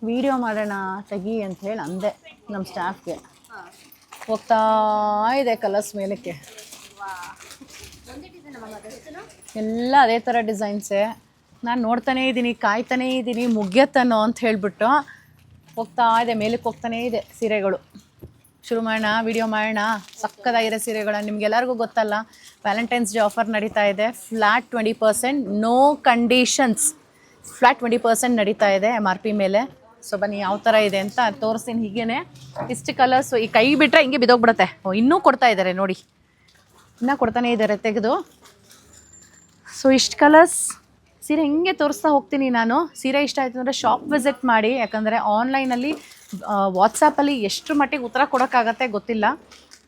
Video ಮಾಡೋಣ ತೆಗಿ ಅಂತ ಹೇಳಿ ಅಂದೆ ನಮ್ಮ ಸ್ಟಾಫ್ಗೆ. ಹೋಗ್ತಾ ಇದೆ ಕಲರ್ಸ್ ಮೇಲಕ್ಕೆ. ಎಲ್ಲ ಅದೇ ಥರ ಡಿಸೈನ್ಸೇ. ನಾನು ನೋಡ್ತಾನೇ ಇದ್ದೀನಿ, ಕಾಯ್ತಾನೇ ಇದ್ದೀನಿ ಮುಗ್ಯತ್ತನೋ ಅಂತ ಹೇಳಿಬಿಟ್ಟು ಹೋಗ್ತಾ ಇದೆ, ಮೇಲಕ್ಕೆ ಹೋಗ್ತಾನೇ ಇದೆ ಸೀರೆಗಳು. ಶುರು ಮಾಡೋಣ, ವಿಡಿಯೋ ಮಾಡೋಣ. ಸಕ್ಕದಾಗಿರೋ ಸೀರೆಗಳು ನಿಮ್ಗೆಲ್ಲರಿಗೂ ಗೊತ್ತಲ್ಲ, ವ್ಯಾಲೆಂಟೈನ್ಸ್ ಡೇ ಆಫರ್ ನಡೀತಾ ಇದೆ. Flat 20%, no conditions. ಫ್ಲ್ಯಾಟ್ 20% ನಡೀತಾ ಇದೆ MRP ಮೇಲೆ. ಸೊ ಬನ್ನಿ ಯಾವ ಥರ ಇದೆ ಅಂತ ತೋರಿಸ್ತೀನಿ. ಹೀಗೇ ಇಷ್ಟು ಕಲರ್ಸು ಈ ಕೈ ಬಿಟ್ಟರೆ ಹಿಂಗೆ ಬಿದ್ದೋಗ್ಬಿಡುತ್ತೆ. ಇನ್ನೂ ಕೊಡ್ತಾ ಇದ್ದಾರೆ ನೋಡಿ, ಇನ್ನೂ ಕೊಡ್ತಾನೇ ಇದ್ದಾರೆ ತೆಗೆದು. ಸೊ ಇಷ್ಟು ಕಲರ್ಸ್ ಸೀರೆ ಹಿಂಗೆ ತೋರಿಸ್ತಾ ಹೋಗ್ತೀನಿ ನಾನು. ಸೀರೆ ಇಷ್ಟ ಆಯಿತು ಅಂದರೆ ಶಾಪ್ ವಿಸಿಟ್ ಮಾಡಿ, ಯಾಕಂದರೆ ಆನ್ಲೈನಲ್ಲಿ ವಾಟ್ಸಪ್ಪಲ್ಲಿ ಎಷ್ಟು ಮಟ್ಟಿಗೆ ಉತ್ತರ ಕೊಡೋಕ್ಕಾಗತ್ತೆ ಗೊತ್ತಿಲ್ಲ.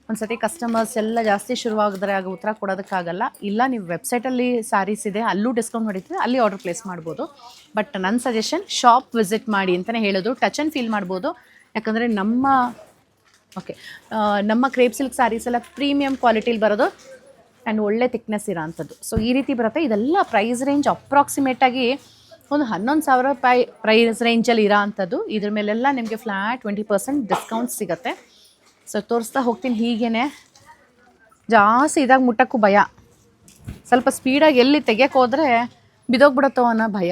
ಒಂದು ಸತಿ ಕಸ್ಟಮರ್ಸ್ ಎಲ್ಲ ಜಾಸ್ತಿ ಶುರುವಾಗಿದ್ರೆ ಆಗ ಉತ್ತರ ಕೊಡೋದಕ್ಕಾಗಲ್ಲ. ಇಲ್ಲ ನೀವು ವೆಬ್ಸೈಟಲ್ಲಿ ಸ್ಯಾರೀಸ್ ಇದೆ, ಅಲ್ಲೂ ಡಿಸ್ಕೌಂಟ್ ನಡೀತಿದೆ, ಅಲ್ಲಿ ಆರ್ಡರ್ ಪ್ಲೇಸ್ ಮಾಡ್ಬೋದು. ಬಟ್ ನನ್ನ ಸಜೆಷನ್ ಶಾಪ್ ವಿಸಿಟ್ ಮಾಡಿ ಅಂತಲೇ ಹೇಳೋದು. ಟಚ್ ಆ್ಯಂಡ್ ಫೀಲ್ ಮಾಡ್ಬೋದು. ಯಾಕಂದರೆ ನಮ್ಮ ಕ್ರೇಪ್ ಸಿಲ್ಕ್ ಸ್ಯಾರೀಸ್ ಎಲ್ಲ ಪ್ರೀಮಿಯಂ ಕ್ವಾಲಿಟಿಲಿ ಬರೋದು ಆ್ಯಂಡ್ ಒಳ್ಳೆ ಥಿಕ್ನೆಸ್ ಇರೋ ಅಂಥದ್ದು. ಸೊ ಈ ರೀತಿ ಬರುತ್ತೆ. ಇದೆಲ್ಲ ಪ್ರೈಸ್ ರೇಂಜ್ ಅಪ್ರಾಕ್ಸಿಮೇಟಾಗಿ ಒಂದು 11,000 ರೂಪಾಯಿ ಪ್ರೈಸ್ ರೇಂಜಲ್ಲಿ ಇರೋ ಅಂಥದ್ದು. ಇದ್ರ ಮೇಲೆಲ್ಲ ನಿಮಗೆ ಫ್ಲ್ಯಾಟ್ 20% ಡಿಸ್ಕೌಂಟ್ ಸಿಗುತ್ತೆ. ಸೊ ತೋರಿಸ್ತಾ ಹೋಗ್ತೀನಿ. ಹೀಗೇ ಜಾಸ್ತಿ ಇದಾಗ ಮುಟ್ಟಕ್ಕೂ ಭಯ, ಸ್ವಲ್ಪ ಸ್ಪೀಡಾಗಿ ಎಲ್ಲಿ ತೆಗಿಯೋಕೆ ಹೋದರೆ ಬಿದೋಗ್ಬಿಡುತ್ತೋ ಅನ್ನೋ ಭಯ.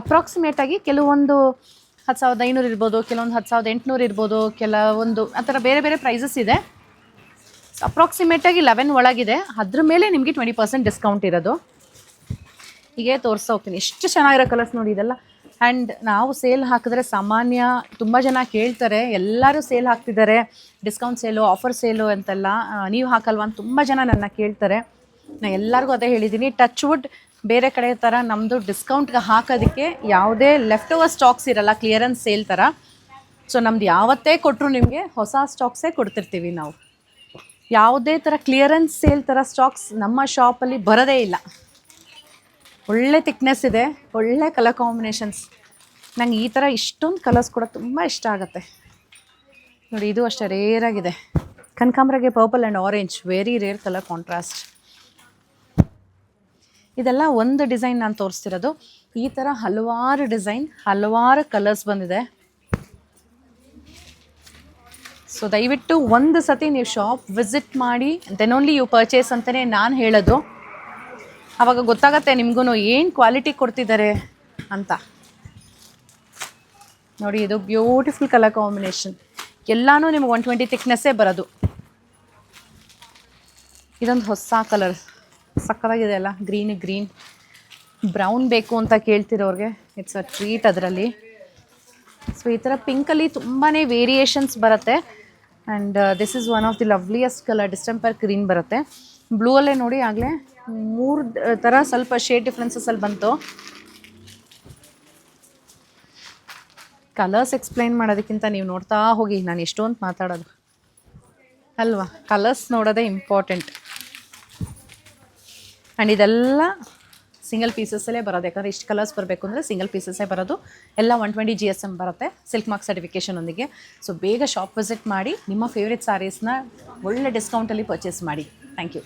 ಅಪ್ರಾಕ್ಸಿಮೇಟಾಗಿ ಕೆಲವೊಂದು 10,500 ಇರ್ಬೋದು, ಕೆಲವೊಂದು 10,800 ಇರ್ಬೋದು, ಕೆಲವೊಂದು ಆ ಥರ ಬೇರೆ ಬೇರೆ ಪ್ರೈಸಸ್ ಇದೆ. ಅಪ್ರಾಕ್ಸಿಮೇಟಾಗಿ 11 ಒಳಗಿದೆ. ಅದ್ರ ಮೇಲೆ ನಿಮಗೆ 20% ಡಿಸ್ಕೌಂಟ್ ಇರೋದು. ಹೀಗೆ ತೋರಿಸ್ತಾ ಹೋಗ್ತೀನಿ. ಎಷ್ಟು ಚೆನ್ನಾಗಿರೋ ಕಲರ್ಸ್ ನೋಡಿ ಇದೆಲ್ಲ. ಆ್ಯಂಡ್ ನಾವು ಸೇಲ್ ಹಾಕಿದ್ರೆ ಸಾಮಾನ್ಯ ತುಂಬ ಜನ ಕೇಳ್ತಾರೆ, ಎಲ್ಲರೂ ಸೇಲ್ ಹಾಕ್ತಿದ್ದಾರೆ, ಡಿಸ್ಕೌಂಟ್ ಸೇಲು, ಆಫರ್ ಸೇಲು ಅಂತೆಲ್ಲ, ನೀವು ಹಾಕಲ್ವಾ ಅಂತ ತುಂಬ ಜನ ನನ್ನ ಕೇಳ್ತಾರೆ. ನಾನು ಎಲ್ಲರಿಗೂ ಅದೇ ಹೇಳಿದ್ದೀನಿ, ಟಚ್ ವುಡ್ ಬೇರೆ ಕಡೆ ಥರ ನಮ್ಮದು ಡಿಸ್ಕೌಂಟ್ಗೆ ಹಾಕೋದಕ್ಕೆ ಯಾವುದೇ ಲೆಫ್ಟ್ ಓವರ್ ಸ್ಟಾಕ್ಸ್ ಇರಲ್ಲ, ಕ್ಲಿಯರೆನ್ಸ್ ಸೇಲ್ ಥರ. ಸೊ ನಮ್ದು ಯಾವತ್ತೇ ಕೊಟ್ಟರು ನಿಮಗೆ ಹೊಸ ಸ್ಟಾಕ್ಸೇ ಕೊಡ್ತಿರ್ತೀವಿ ನಾವು. ಯಾವುದೇ ಥರ ಕ್ಲಿಯರೆನ್ಸ್ ಸೇಲ್ ಥರ ಸ್ಟಾಕ್ಸ್ ನಮ್ಮ ಶಾಪಲ್ಲಿ ಬರೋದೇ ಇಲ್ಲ. ಒಳ್ಳೆ ಥಿಕ್ನೆಸ್ ಇದೆ, ಒಳ್ಳೆ ಕಲರ್ ಕಾಂಬಿನೇಷನ್ಸ್. ನಂಗೆ ಈ ಥರ ಇಷ್ಟೊಂದು ಕಲರ್ಸ್ ಕೂಡ ತುಂಬ ಇಷ್ಟ ಆಗುತ್ತೆ ನೋಡಿ. ಇದು ಅಷ್ಟೇ ರೇರಾಗಿದೆ. ಕನಕಾಂಬರಗೆ purple and orange, very rare colour contrast. ಇದೆಲ್ಲ ಒಂದು ಡಿಸೈನ್ ನಾನು ತೋರಿಸ್ತಿರೋದು. ಈ ಥರ ಹಲವಾರು ಡಿಸೈನ್, ಹಲವಾರು ಕಲರ್ಸ್ ಬಂದಿದೆ. ಸೊ ದಯವಿಟ್ಟು ಒಂದು ಸತಿ ನೀವು ಶಾಪ್ ವಿಸಿಟ್ ಮಾಡಿ, ದೆನ್ ಓನ್ಲಿ ಯು ಪರ್ಚೇಸ್ ಅಂತಲೇ ನಾನು ಹೇಳೋದು. ಆವಾಗ ಗೊತ್ತಾಗತ್ತೆ ನಿಮಗೂ ಏನು ಕ್ವಾಲಿಟಿ ಕೊಡ್ತಿದ್ದಾರೆ ಅಂತ. ನೋಡಿ ಇದು ಬ್ಯೂಟಿಫುಲ್ ಕಲರ್ ಕಾಂಬಿನೇಷನ್. ಎಲ್ಲನೂ ನಿಮಗೆ 120 ಥಿಕ್ನೆಸ್ಸೇ ಬರೋದು. ಇದೊಂದು ಹೊಸ ಕಲರ್ ಸಕ್ಕತ್ತಾಗಿದೆ ಅಲ್ಲ, ಗ್ರೀನ್ ಬ್ರೌನ್ ಬೇಕು ಅಂತ ಕೇಳ್ತಿರೋರಿಗೆ ಇಟ್ಸ್ ಅ ಟ್ರೀಟ್ ಅದರಲ್ಲಿ. ಸೊ ಈ ಥರ ಪಿಂಕಲ್ಲಿ ತುಂಬಾ ವೇರಿಯೇಷನ್ಸ್ ಬರುತ್ತೆ. And this is one of the loveliest colour. Distemper green ಬರುತ್ತೆ. ಬ್ಲೂ ಅಲ್ಲೇ ನೋಡಿ ಆಗಲೇ 3 ಥರ ಸ್ವಲ್ಪ ಶೇಡ್ ಡಿಫ್ರೆನ್ಸಸ್ಸಲ್ಲಿ ಬಂತು. ಕಲರ್ಸ್ ಎಕ್ಸ್ಪ್ಲೈನ್ ಮಾಡೋದಕ್ಕಿಂತ ನೀವು ನೋಡ್ತಾ ಹೋಗಿ, ನಾನು ಎಷ್ಟೊಂದು ಮಾತಾಡೋದು ಅಲ್ವಾ. ಕಲರ್ಸ್ ನೋಡೋದೇ ಇಂಪಾರ್ಟೆಂಟ್. ಆ್ಯಂಡ್ ಇದೆಲ್ಲ ಸಿಂಗಲ್ ಪೀಸಸ್ಸಲ್ಲೇ ಬರೋದು. ಯಾಕಂದರೆ ಇಷ್ಟು ಕಲರ್ಸ್ ಬರಬೇಕು ಅಂದರೆ ಸಿಂಗಲ್ ಪೀಸಸ್ಸೇ ಬರೋದು. ಎಲ್ಲ 120 GSM ಬರುತ್ತೆ ಸಿಲ್ಕ್ ಮಾರ್ಕ್ ಸರ್ಟಿಫಿಕೇಷನೊಂದಿಗೆ. ಸೊ ಬೇಗ ಶಾಪ್ ವಿಸಿಟ್ ಮಾಡಿ, ನಿಮ್ಮ ಫೇವ್ರೆಟ್ ಸ್ಯಾರೀಸ್ನ ಒಳ್ಳೆ ಡಿಸ್ಕೌಂಟಲ್ಲಿ ಪರ್ಚೇಸ್ ಮಾಡಿ. Thank you.